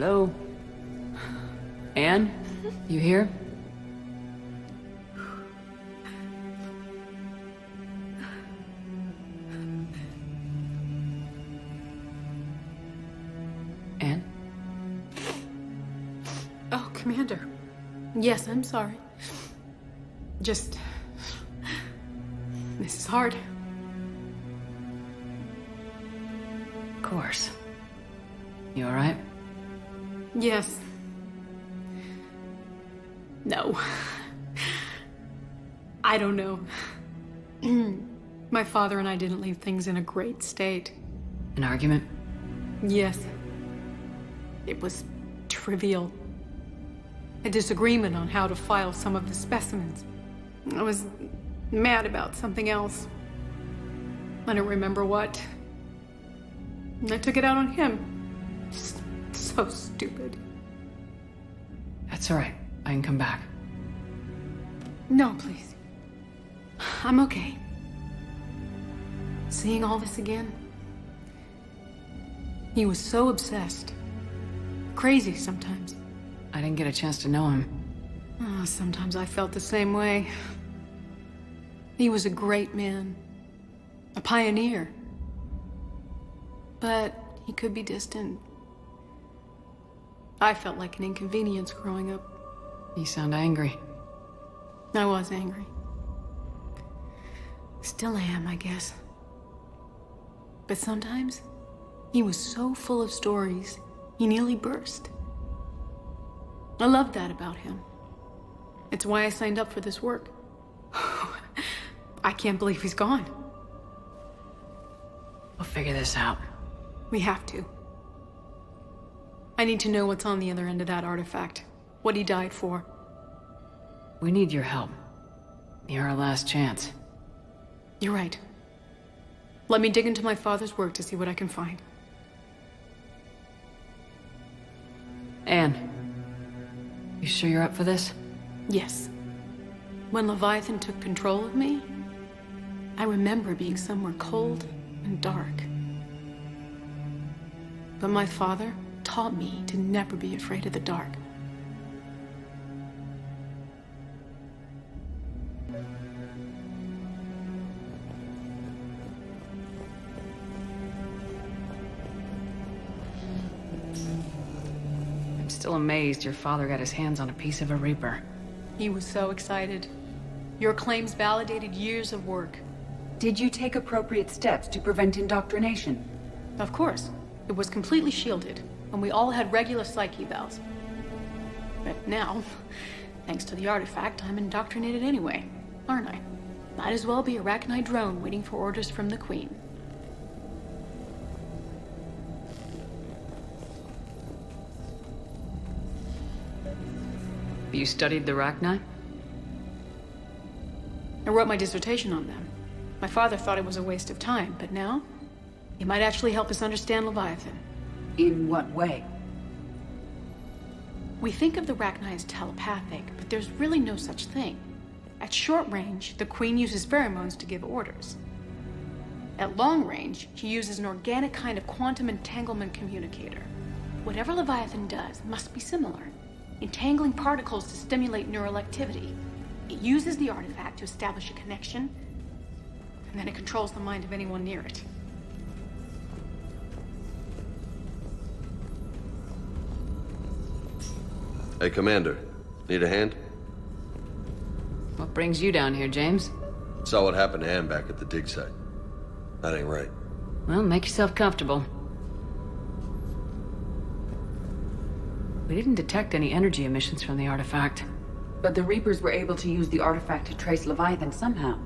Hello? Anne? You here? Anne? Oh, Commander. Yes, I'm sorry. Just... This is hard. Of course. You alright? Yes. No. I don't know. My father and I didn't leave things in a great state. An argument? Yes. It was trivial. A disagreement on how to file some of the specimens. I was mad about something else. I don't remember what. And I took it out on him. So stupid. That's alright. I can come back. No, please. I'm okay. Seeing all this again. He was so obsessed. Crazy sometimes. I didn't get a chance to know him. Oh, sometimes I felt the same way. He was a great man. A pioneer. But he could be distant. I felt like an inconvenience growing up. You sound angry. I was angry. Still am, I guess. But sometimes, he was so full of stories, he nearly burst. I loved that about him. It's why I signed up for this work. I can't believe he's gone. We'll figure this out. We have to. I need to know what's on the other end of that artifact. What he died for. We need your help. You're our last chance. You're right. Let me dig into my father's work to see what I can find. Anne, you sure you're up for this? Yes. When Leviathan took control of me, I remember being somewhere cold and dark. But my father taught me to never be afraid of the dark. I'm still amazed your father got his hands on a piece of a Reaper. He was so excited. Your claims validated years of work. Did you take appropriate steps to prevent indoctrination? Of course. It was completely shielded, and we all had regular psych evals. But now, thanks to the artifact, I'm indoctrinated anyway, aren't I? Might as well be a Arachnite drone waiting for orders from the Queen. You studied the Arachnite? I wrote my dissertation on them. My father thought it was a waste of time, but now, it might actually help us understand Leviathan. In what way? We think of the Arachnite as telepathic, but there's really no such thing. At short range, the Queen uses pheromones to give orders. At long range, she uses an organic kind of quantum entanglement communicator. Whatever Leviathan does must be similar, entangling particles to stimulate neural activity. It uses the artifact to establish a connection, and then it controls the mind of anyone near it. Hey, Commander. Need a hand? What brings you down here, James? Saw what happened to Anne back at the dig site. That ain't right. Well, make yourself comfortable. We didn't detect any energy emissions from the artifact. But the Reapers were able to use the artifact to trace Leviathan somehow.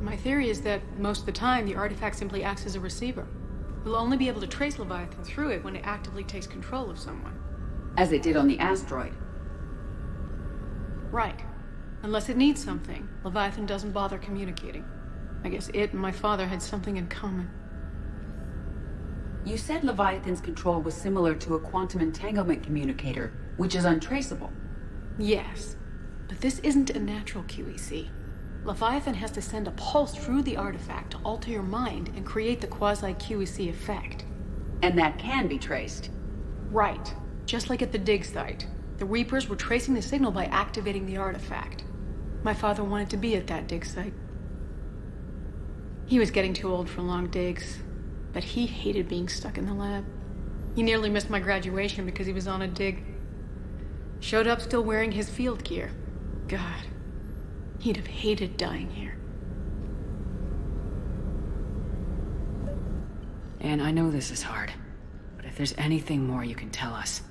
My theory is that most of the time, the artifact simply acts as a receiver. We'll only be able to trace Leviathan through it when it actively takes control of someone. As it did on the asteroid. Right. Unless it needs something, Leviathan doesn't bother communicating. I guess it and my father had something in common. You said Leviathan's control was similar to a quantum entanglement communicator, which is untraceable. Yes, but this isn't a natural QEC. Leviathan has to send a pulse through the artifact to alter your mind and create the quasi-QEC effect. And that can be traced. Right. Just like at the dig site, the Reapers were tracing the signal by activating the artifact. My father wanted to be at that dig site. He was getting too old for long digs, but he hated being stuck in the lab. He nearly missed my graduation because he was on a dig. Showed up still wearing his field gear. God, he'd have hated dying here. And I know this is hard, but if there's anything more you can tell us.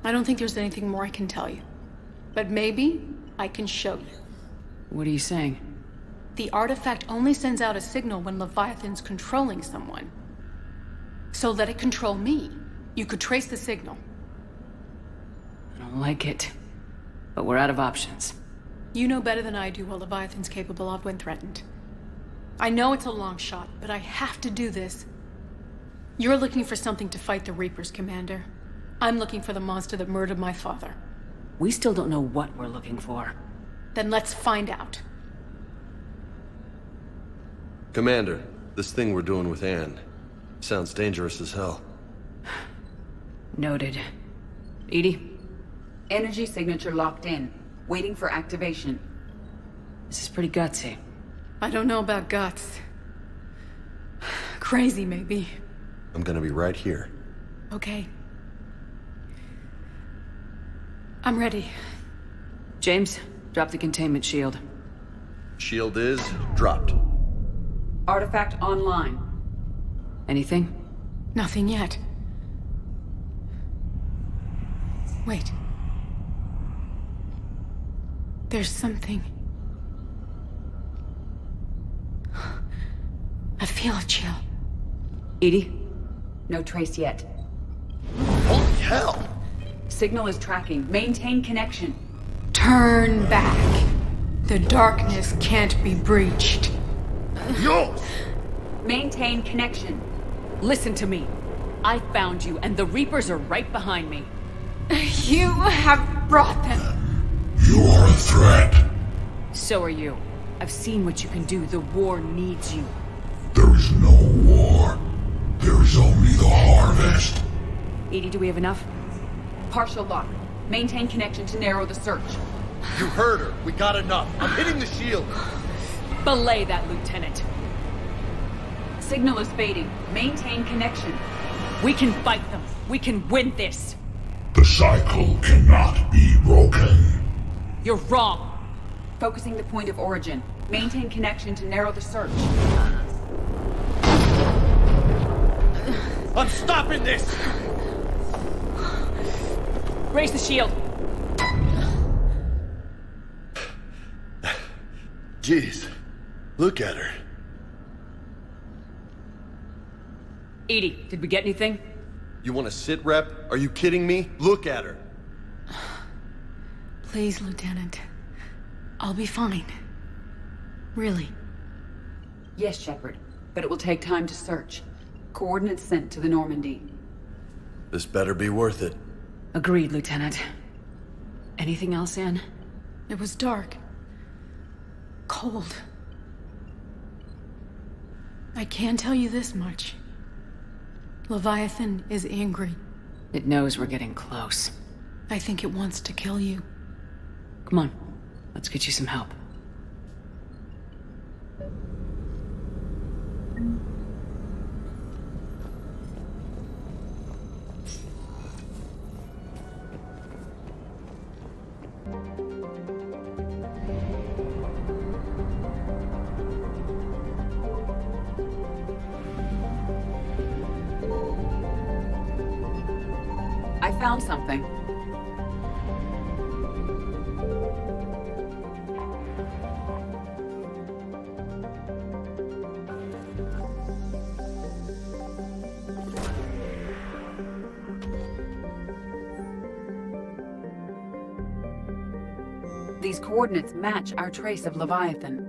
I don't think there's anything more I can tell you. But maybe I can show you. What are you saying? The artifact only sends out a signal when Leviathan's controlling someone. So let it control me. You could trace the signal. I don't like it, but we're out of options. You know better than I do what Leviathan's capable of when threatened. I know it's a long shot, but I have to do this. You're looking for something to fight the Reapers, Commander. I'm looking for the monster that murdered my father. We still don't know what we're looking for. Then let's find out. Commander, this thing we're doing with Anne sounds dangerous as hell. Noted. Edie? Energy signature locked in, waiting for activation. This is pretty gutsy. I don't know about guts. Crazy, maybe. I'm gonna be right here. Okay. I'm ready. James, drop the containment shield. Shield is dropped. Artifact online. Anything? Nothing yet. Wait. There's something. I feel a chill. Edie? No trace yet. Holy hell! Signal is tracking. Maintain connection. Turn back. The darkness can't be breached. Yo! Maintain connection. Listen to me. I found you, and the Reapers are right behind me. You have brought them. You are a threat. So are you. I've seen what you can do. The war needs you. There is no war. There is only the harvest. Edie, do we have enough? Partial lock. Maintain connection to narrow the search. You heard her. We got enough. I'm hitting the shield. Belay that, Lieutenant. Signal is fading. Maintain connection. We can fight them. We can win this. The cycle cannot be broken. You're wrong. Focusing the point of origin. Maintain connection to narrow the search. I'm stopping this! Raise the shield. Jeez. Look at her. Edie, did we get anything? You want to sit rep? Are you kidding me? Look at her. Please, Lieutenant. I'll be fine. Really. Yes, Shepard. But it will take time to search. Coordinates sent to the Normandy. This better be worth it. Agreed, Lieutenant. Anything else, Anne? It was dark. Cold. I can tell you this much. Leviathan is angry. It knows we're getting close. I think it wants to kill you. Come on, let's get you some help. I found something. These coordinates match our trace of Leviathan.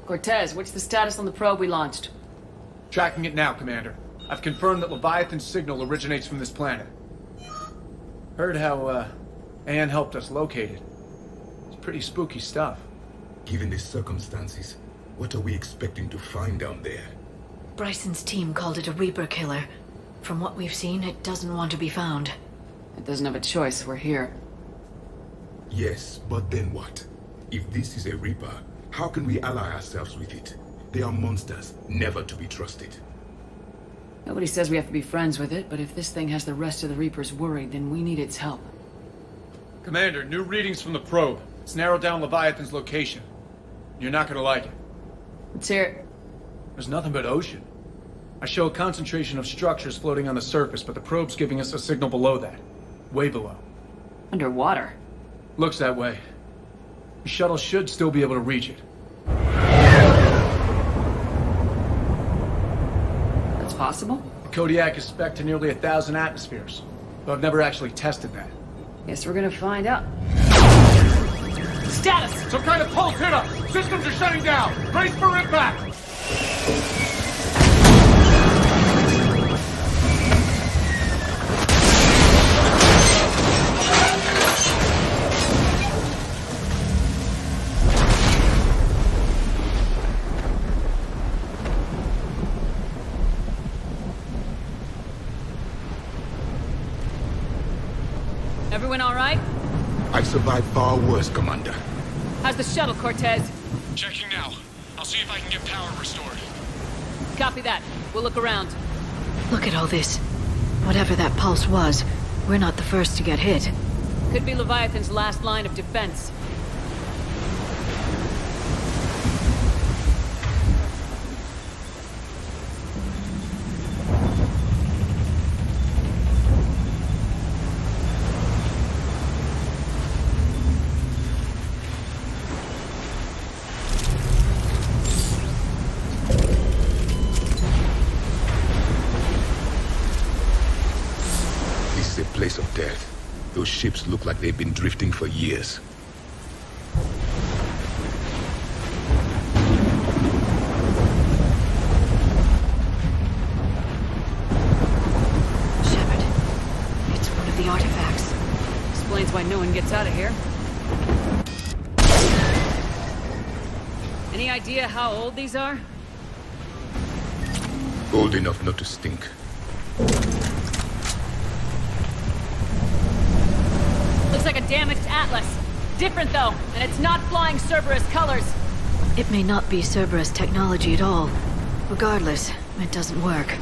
Cortez, what's the status on the probe we launched? Tracking it now, Commander. I've confirmed that Leviathan's signal originates from this planet. Heard how, Anne helped us locate it. It's pretty spooky stuff. Given the circumstances, what are we expecting to find down there? Bryson's team called it a Reaper killer. From what we've seen, it doesn't want to be found. It doesn't have a choice. We're here. Yes, but then what? If this is a Reaper, how can we ally ourselves with it? They are monsters, never to be trusted. Nobody says we have to be friends with it, but if this thing has the rest of the Reapers worried, then we need its help. Commander, new readings from the probe. It's narrowed down Leviathan's location. You're not gonna like it. Let's hear it. There's nothing but ocean. I show a concentration of structures floating on the surface, but the probe's giving us a signal below that. Way below. Underwater. Looks that way. The shuttle should still be able to reach it. That's possible? The Kodiak is spec'd to nearly 1,000 atmospheres, but I've never actually tested that. Guess we're gonna find out. Status! Some kind of pulse hit us! Systems are shutting down! Brace for impact! Everyone all right? I survived far worse, Commander. How's the shuttle, Cortez? Checking now. I'll see if I can get power restored. Copy that. We'll look around. Look at all this. Whatever that pulse was, we're not the first to get hit. Could be Leviathan's last line of defense. Place of death. Those ships look like they've been drifting for years. Shepard, it's one of the artifacts. Explains why no one gets out of here. Any idea how old these are? Old enough not to stink. Looks like a damaged Atlas. Different though, and it's not flying Cerberus colors. It may not be Cerberus technology at all. Regardless, it doesn't work.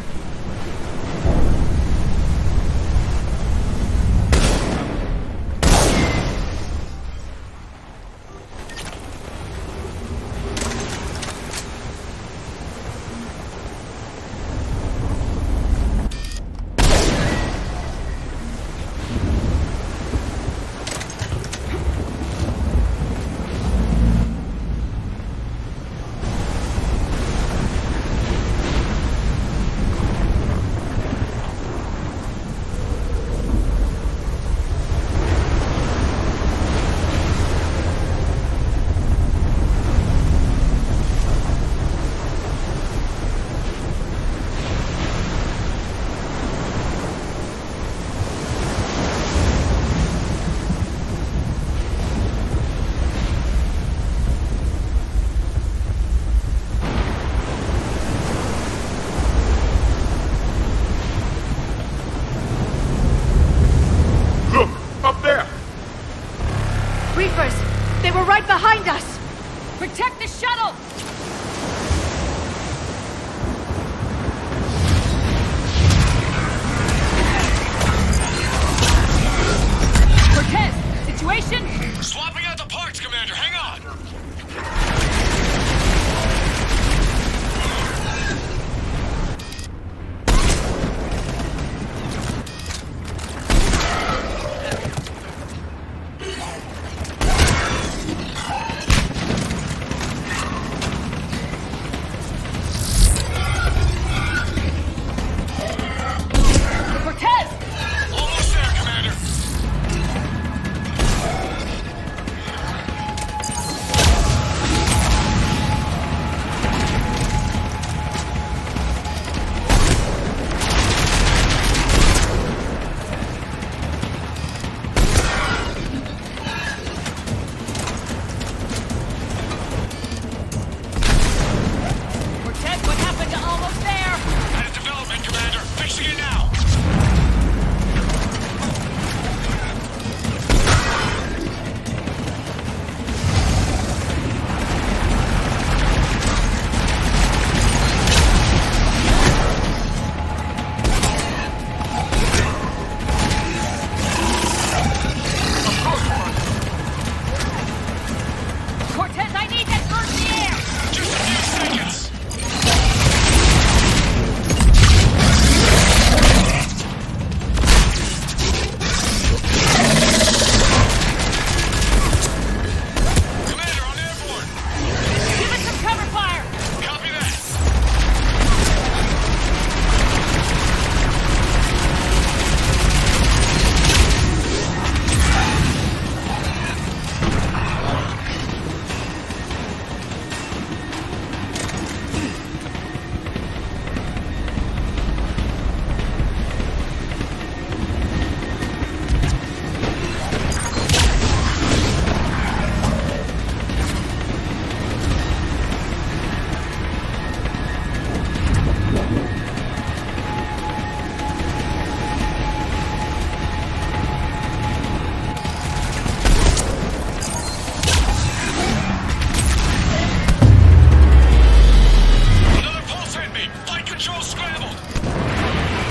Flight control scrambled!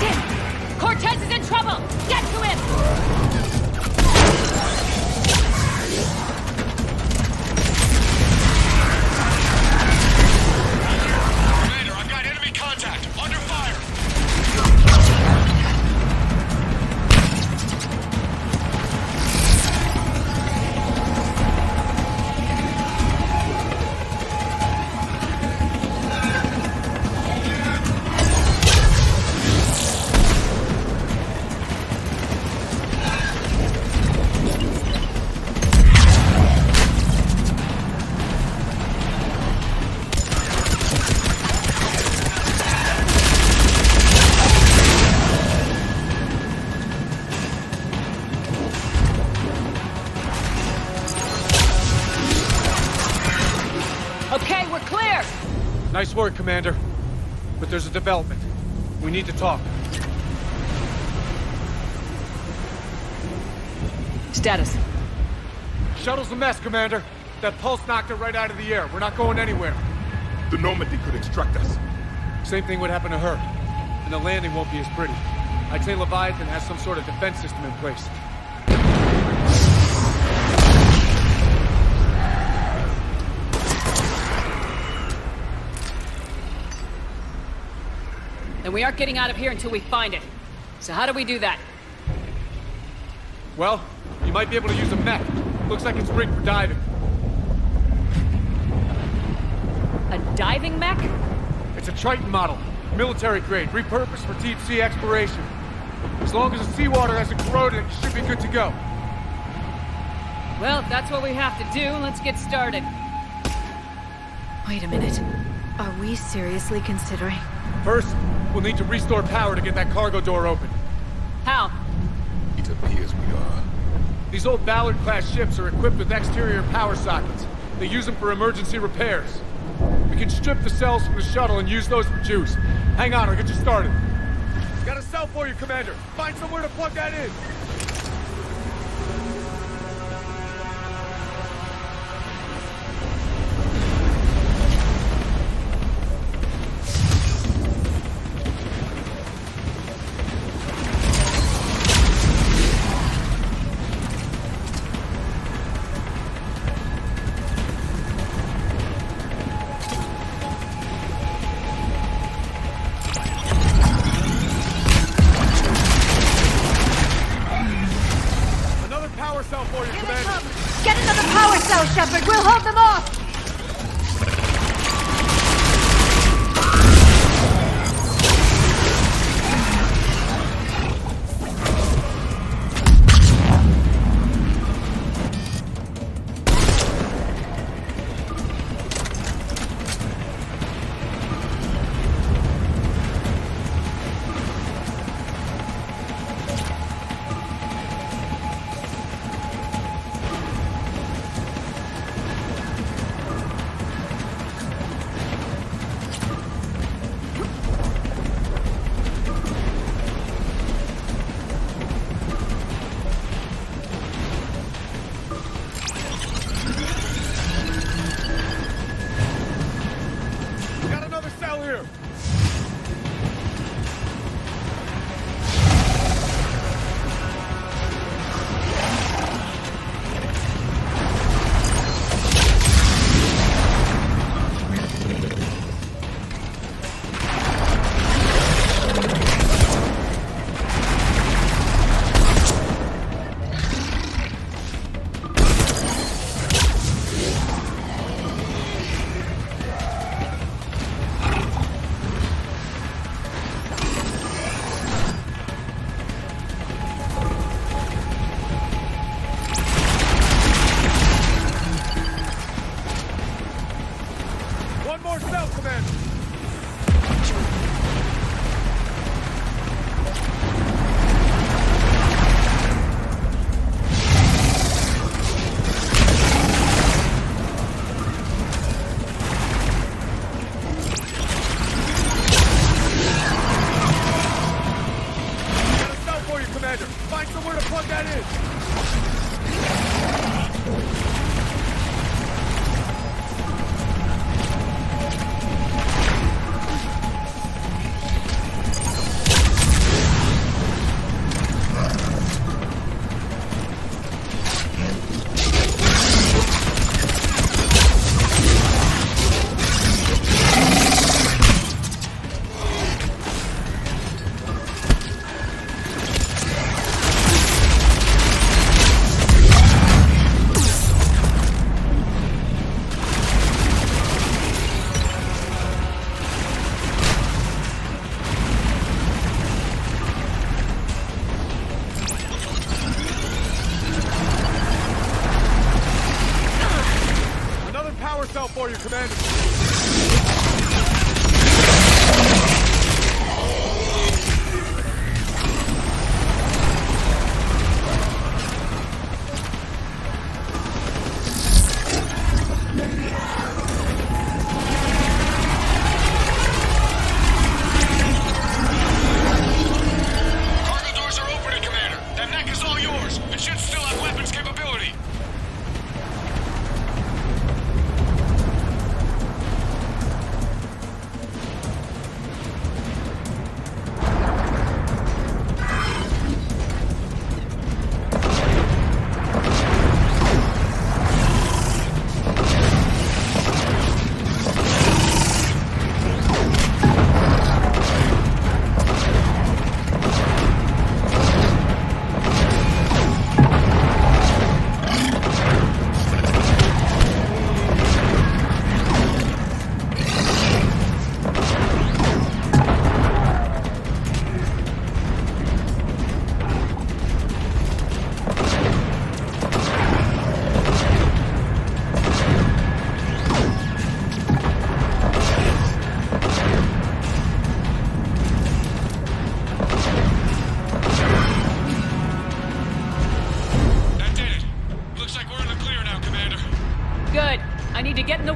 Damn! Cortez is in trouble! Get to him! Commander, I've got enemy contact. Under fire! Okay, we're clear! Nice work, Commander. But there's a development. We need to talk. Status. Shuttle's a mess, Commander. That pulse knocked it right out of the air. We're not going anywhere. The Normandy could extract us. Same thing would happen to her. And the landing won't be as pretty. I'd say Leviathan has some sort of defense system in place. Then we aren't getting out of here until we find it. So how do we do that? Well, you might be able to use a mech. Looks like it's rigged for diving. A diving mech? It's a Triton model. Military grade, repurposed for deep sea exploration. As long as the seawater hasn't corroded, it should be good to go. Well, if that's what we have to do, let's get started. Wait a minute. Are we seriously considering? First, we'll need to restore power to get that cargo door open. How? It appears we are. These old Ballard-class ships are equipped with exterior power sockets. They use them for emergency repairs. We can strip the cells from the shuttle and use those for juice. Hang on, I'll get you started. Got a cell for you, Commander. Find somewhere to plug that in.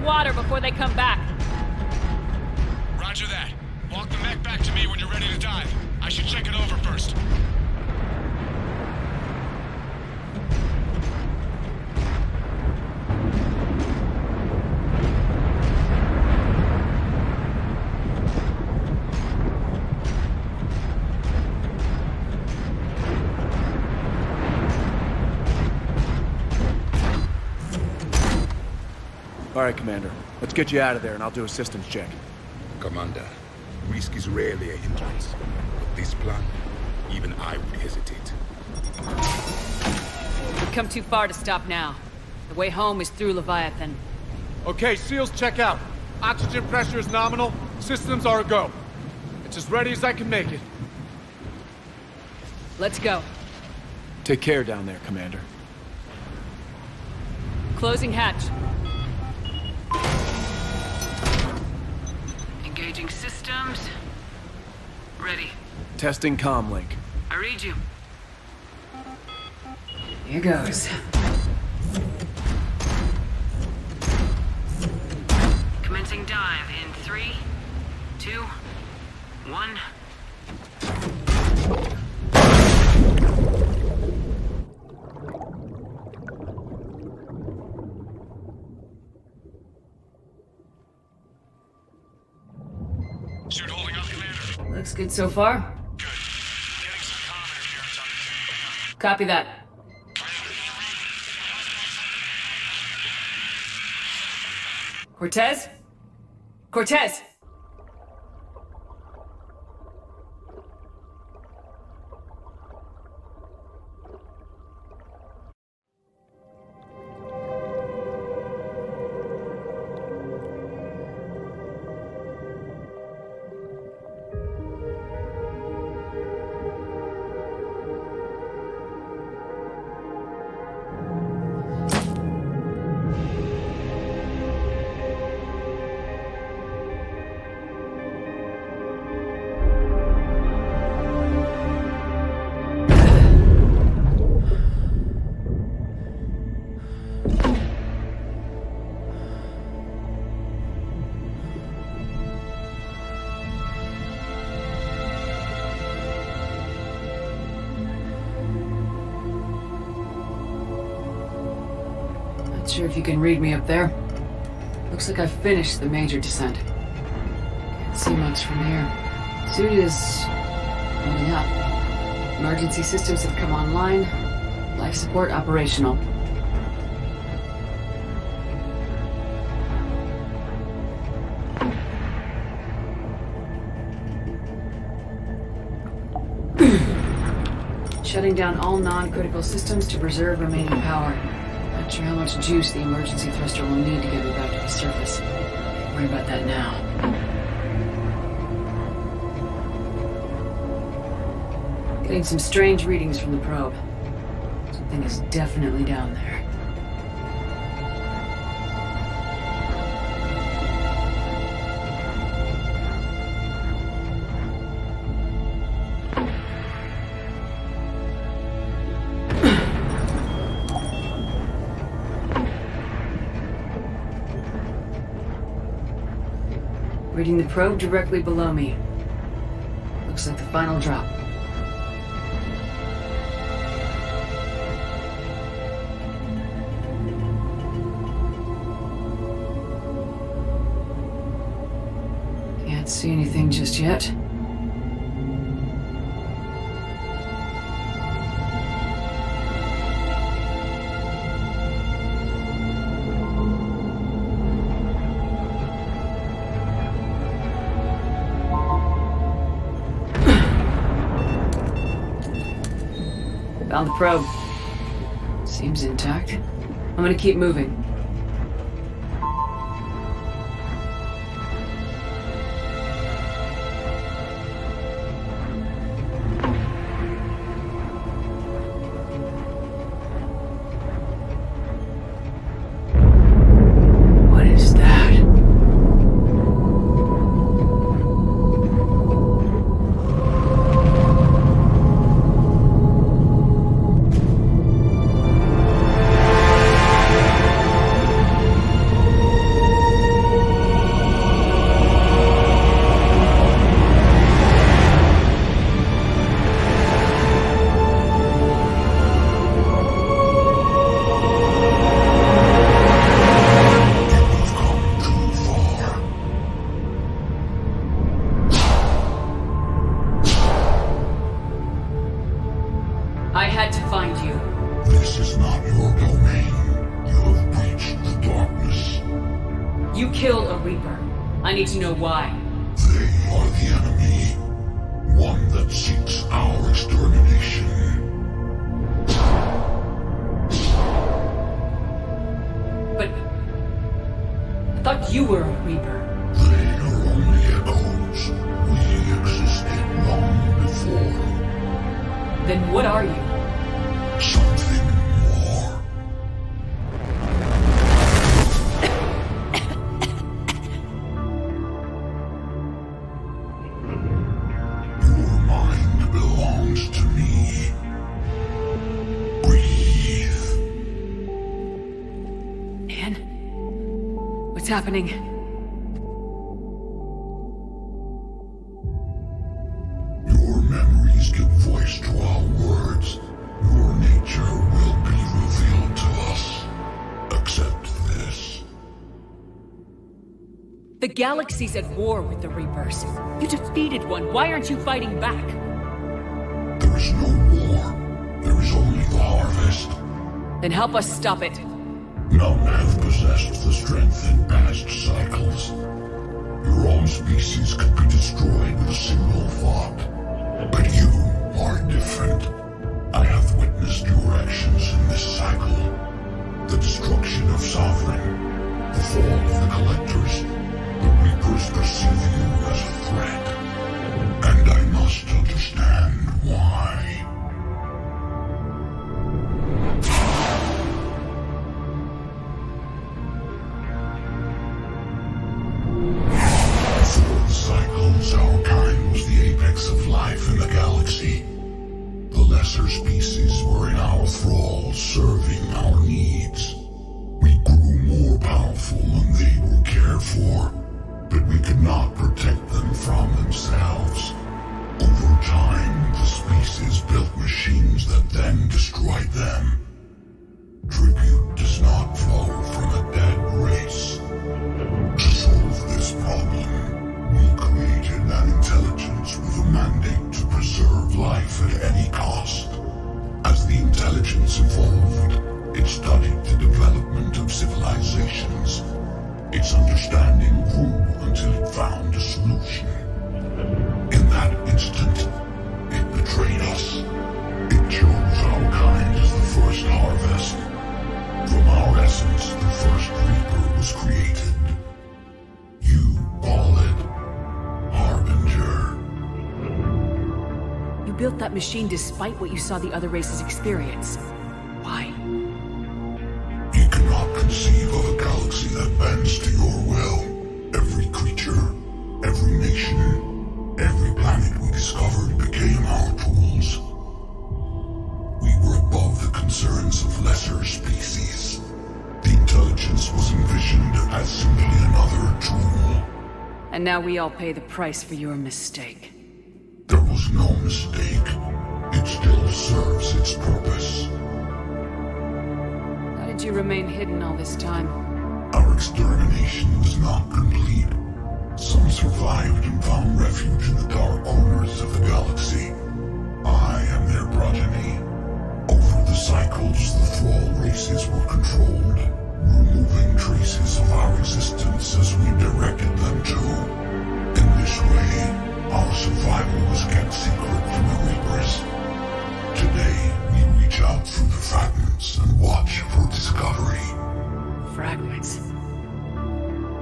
water before they come back. Roger that. Walk the mech back to me when you're ready to dive. I should check it over first. All right, Commander. Let's get you out of there, and I'll do a systems check. Commander, risk is rarely a hindrance. But this plan, even I would hesitate. We've come too far to stop now. The way home is through Leviathan. Okay, SEALs, check out. Oxygen pressure is nominal. Systems are a go. It's as ready as I can make it. Let's go. Take care down there, Commander. Closing hatch. Engaging systems. Ready. Testing comm link. I read you. Here goes. Commencing dive in 3, 2, 1. Suit holding up, Commander. Looks good so far. Good. Getting some comm interference on the thing. Copy that. Cortez? Cortez! Not sure if you can read me up there. Looks like I've finished the major descent. Can't see much from here. Suit is holding up. Emergency systems have come online. Life support operational. Shutting down all non-critical systems to preserve remaining power. Not sure how much juice the emergency thruster will need to get me back to the surface. Can't worry about that now. Getting some strange readings from the probe. Something is definitely down there. Reading the probe directly below me. Looks like the final drop. Can't see anything just yet. Found the probe. Seems intact. I'm gonna keep moving. What is that? I need to know why. They are the enemy. One that seeks our extermination. But I thought you were a Reaper. They are only echoes. We existed long before. Then what are you? Something more. Your mind belongs to me. Breathe. Anne? What's happening? Your memories give voice to our words. Your nature will be revealed to us. Accept this. The galaxy's at war with the Reapers. You defeated one. Why aren't you fighting back? There is no war. There is only the harvest. Then help us stop it. None have possessed the strength in past cycles. Your own species could be destroyed with a single thought. But you are different. I have witnessed your actions in this cycle. The destruction of Sovereign, the fall of the Collectors. The Reapers perceive you as a threat. And I must understand why. For cycles, our kind was the apex of life in the galaxy. The lesser species were in our thrall, serving our needs. We grew more powerful and they were cared for, but we could not protect them from themselves. Over time, the species built machines that then destroyed them. Tribute does not flow from a dead race. To solve this problem, we created an intelligence with a mandate to preserve life at any cost. As the intelligence evolved, it studied the development of civilizations. Its understanding grew until it found a solution. In that instant, it betrayed us. It chose our kind as the first harvest. From our essence, the first Reaper was created. You call it Harbinger. You built that machine despite what you saw the other races experience. Why? You cannot conceive of a galaxy that bends to your will. Every creature, every nation, every planet we discovered became our tools. We were above the concerns of lesser species. The intelligence was envisioned as simply another tool. And now we all pay the price for your mistake. There was no mistake. It still serves its purpose. How did you remain hidden all this time? Our extermination was not complete. Some survived and found refuge in the dark corners of the galaxy. I am their progeny. Over the cycles, the thrall races were controlled, removing traces of our existence as we directed them to. In this way, our survival was kept secret from the Reapers. Today, we reach out through the fragments and watch for discovery. Fragments?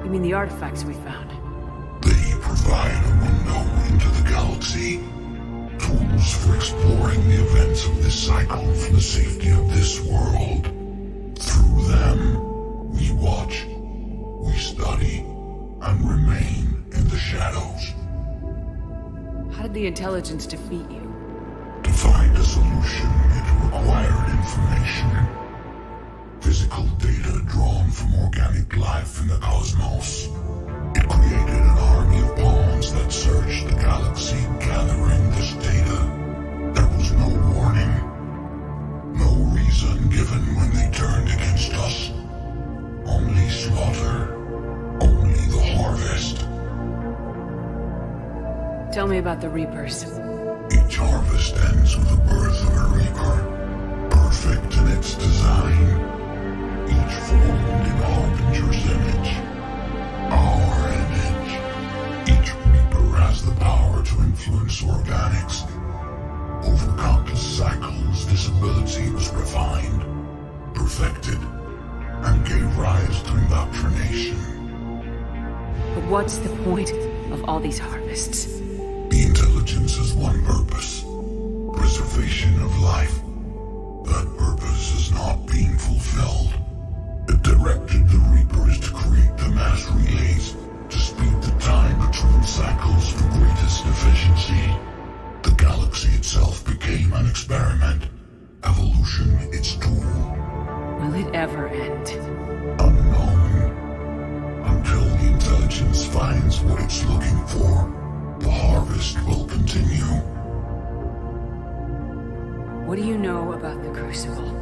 You mean the artifacts we found? They provide a window into the galaxy. Tools for exploring the events of this cycle from the safety of this world. Through them, we watch, we study, and remain in the shadows. How did the intelligence defeat you? To find a solution, it required information. Physical data drawn from organic life in the cosmos. It created an army of pawns that searched the galaxy, gathering this data. There was no warning. No reason given when they turned against us. Only slaughter. Only the harvest. Tell me about the Reapers. Each harvest ends with the birth of a Reaper. Perfect in its design. Each formed in Harbinger's image. Our image. the power to influence organics. Over countless cycles, this ability was refined, perfected, and gave rise to indoctrination. But what's the point of all these harvests? The intelligence has one purpose: preservation of life. That purpose is not being fulfilled. It directed the Reapers to create the mass relays to speed the time between cycles to greatest efficiency. The galaxy itself became an experiment, evolution its tool. Will it ever end? Unknown. Until the intelligence finds what it's looking for, the harvest will continue. What do you know about the Crucible?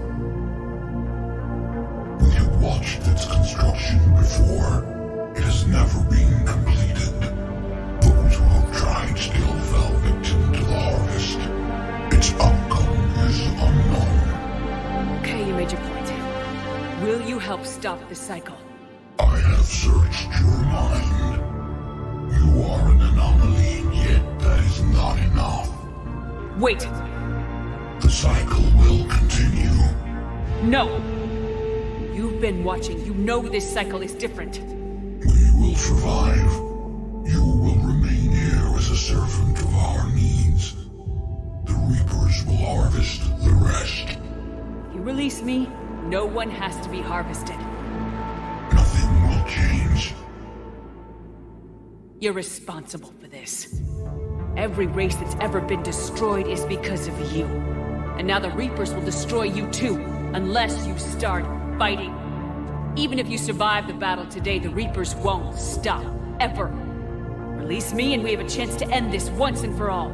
We have watched its construction before. It has never been completed. Those who have tried still fell victim to the harvest. Its outcome is unknown. Okay, you made your point. Will you help stop the cycle? I have searched your mind. You are an anomaly, yet that is not enough. Wait! The cycle will continue. No! You've been watching. You know this cycle is different. We will survive. You will remain here as a servant of our needs. The Reapers will harvest the rest. If you release me, no one has to be harvested. Nothing will change. You're responsible for this. Every race that's ever been destroyed is because of you. And now the Reapers will destroy you too, unless you start fighting. Even if you survive the battle today, the Reapers won't stop, ever. Release me and we have a chance to end this once and for all.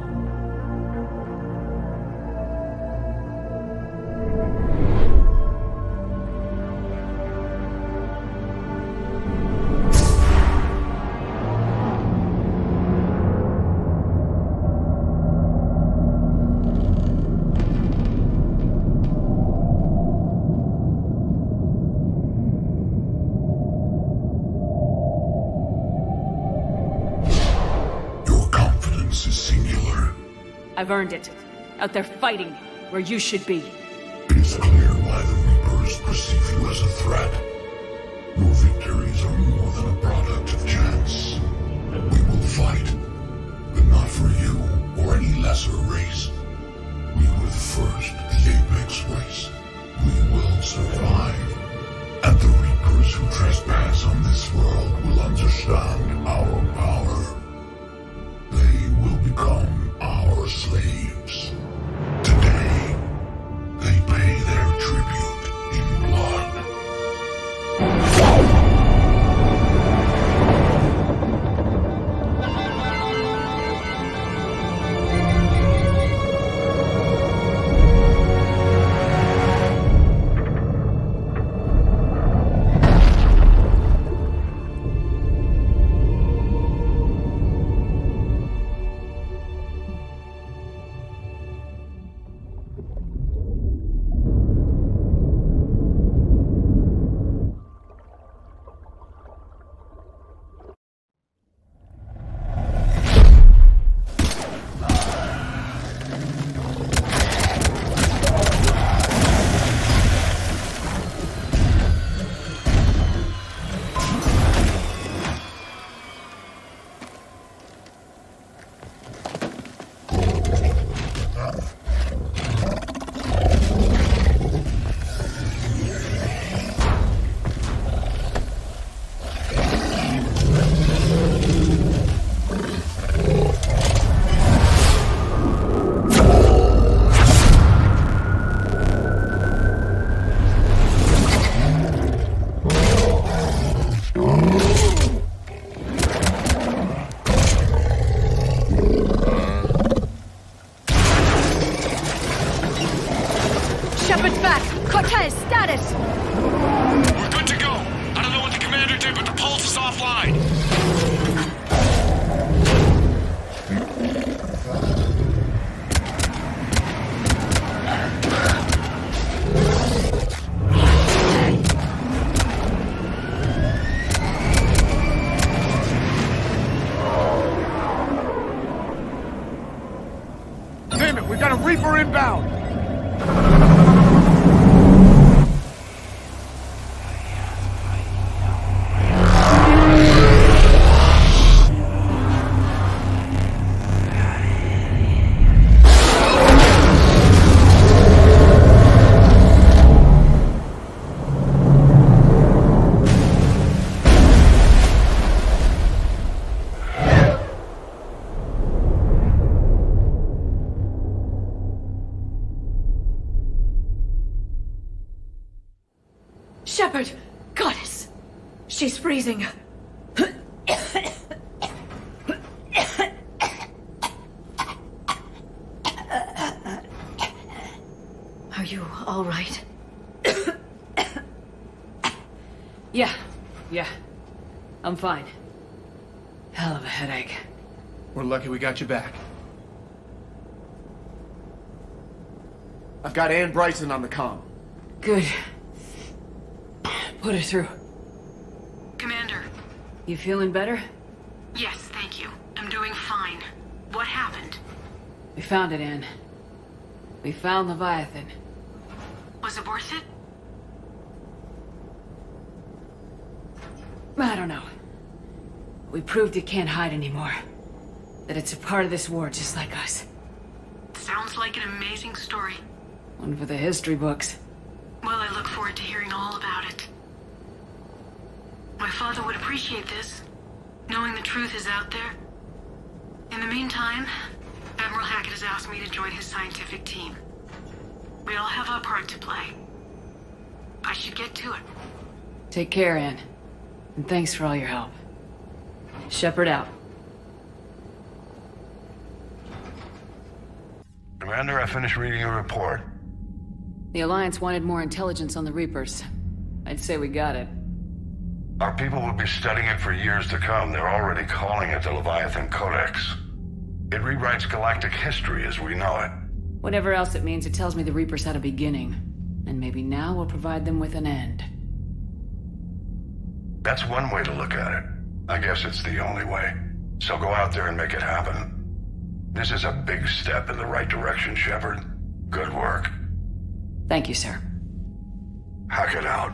I've earned it. Out there fighting, where you should be. It is clear why the Reapers perceive you as a threat. Your victories are more than a product of chance. We will fight, but not for you or any lesser race. We were the first, the Apex race. We will survive. And the Reapers who trespass on this world will understand our power. They will become our slaves. Today, they pay their tribute in blood. We got a Reaper inbound! Shepard! Goddess! She's freezing. Are you all right? Yeah. I'm fine. Hell of a headache. We're lucky we got you back. I've got Ann Bryson on the comm. Good. Put her through. Commander. You feeling better? Yes, thank you. I'm doing fine. What happened? We found it, Ann. We found Leviathan. Was it worth it? I don't know. We proved it can't hide anymore. That it's a part of this war just like us. Sounds like an amazing story. One for the history books. Well, I look forward to hearing all about it. My father would appreciate this, knowing the truth is out there. In the meantime, Admiral Hackett has asked me to join his scientific team. We all have our part to play. I should get to it. Take care, Ann. And thanks for all your help. Shepard out. Commander, I finished reading your report. The Alliance wanted more intelligence on the Reapers. I'd say we got it. Our people will be studying it for years to come. They're already calling it the Leviathan Codex. It rewrites galactic history as we know it. Whatever else it means, it tells me the Reapers had a beginning. And maybe now we'll provide them with an end. That's one way to look at it. I guess it's the only way. So go out there and make it happen. This is a big step in the right direction, Shepard. Good work. Thank you, sir. Hackett out.